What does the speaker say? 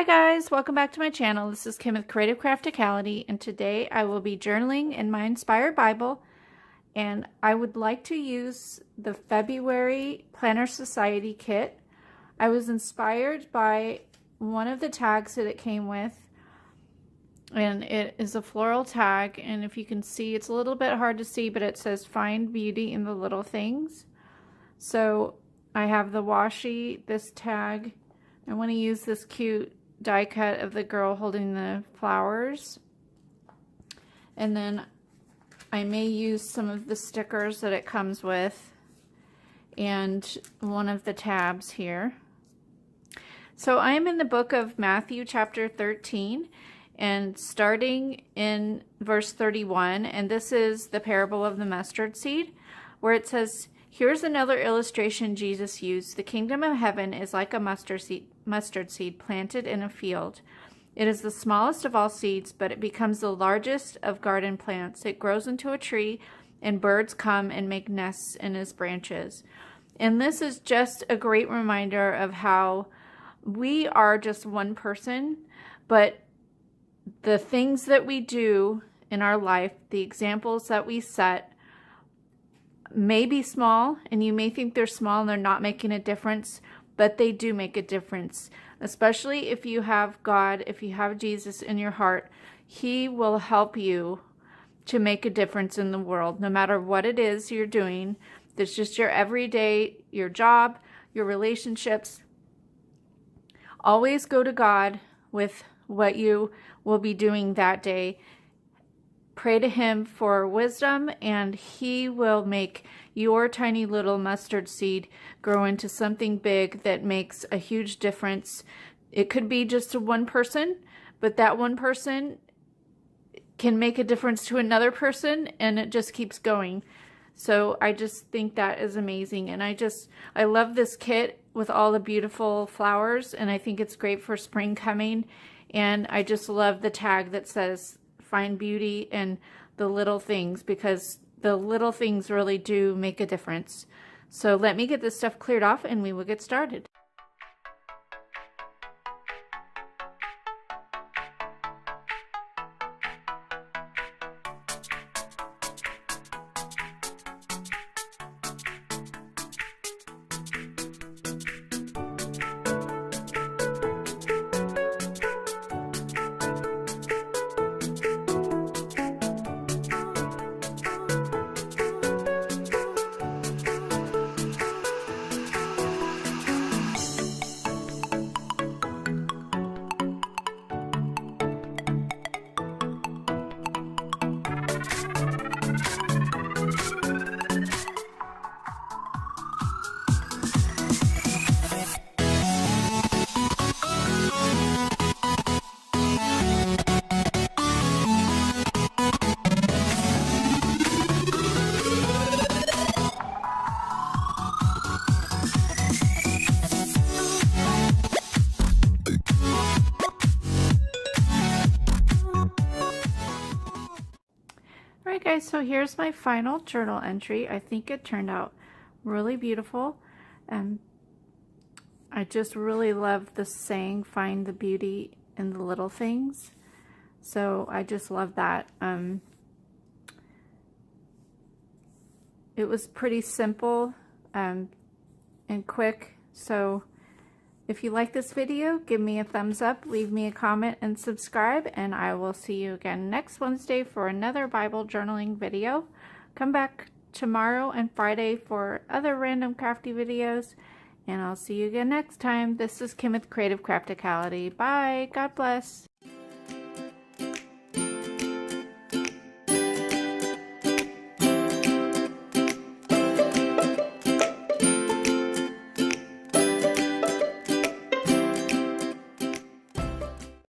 Hi guys, welcome back to my channel. This is Kim with Creative Crafticality, and today I will be journaling in my Inspired Bible, and I would like to use the February Planner Society kit. I was inspired by one of the tags that it came with, and it is a floral tag, and if you can see, it's a little bit hard to see, but it says find beauty in the little things. So I have the washi, this tag. I want to use this cute die cut of the girl holding the flowers, and then I may use some of the stickers that it comes with and one of the tabs here. So I am in the book of Matthew chapter 13 and starting in verse 31, and this is the parable of the mustard seed, where it says, "Here's another illustration Jesus used. The kingdom of heaven is like a mustard seed planted in a field. It is the smallest of all seeds, but it becomes the largest of garden plants. It grows into a tree, and birds come and make nests in its branches." And this is just a great reminder of how we are just one person, but the things that we do in our life, the examples that we set, may be small, and you may think they're small and they're not making a difference, but they do make a difference. Especially if you have God, if you have Jesus in your heart, He will help you to make a difference in the world, no matter what it is you're doing. That's just your everyday, your job, your relationships. Always go to God with what you will be doing that day. Pray to Him for wisdom, and He will make your tiny little mustard seed grow into something big that makes a huge difference. It could be just to one person, but that one person can make a difference to another person, and it just keeps going. So I just think that is amazing, and I love this kit with all the beautiful flowers, and I think it's great for spring coming. And I just love the tag that says find beauty in the little things, because the little things really do make a difference. So let me get this stuff cleared off and we will get started. Alright guys, so here's my final journal entry. I think it turned out really beautiful. I just really love the saying, find the beauty in the little things. So I just love that. It was pretty simple and quick. So if you like this video, give me a thumbs up, leave me a comment, and subscribe, and I will see you again next Wednesday for another Bible journaling video. Come back tomorrow and Friday for other random crafty videos, and I'll see you again next time. This is Kim with Creative Crafticality. Bye. God bless.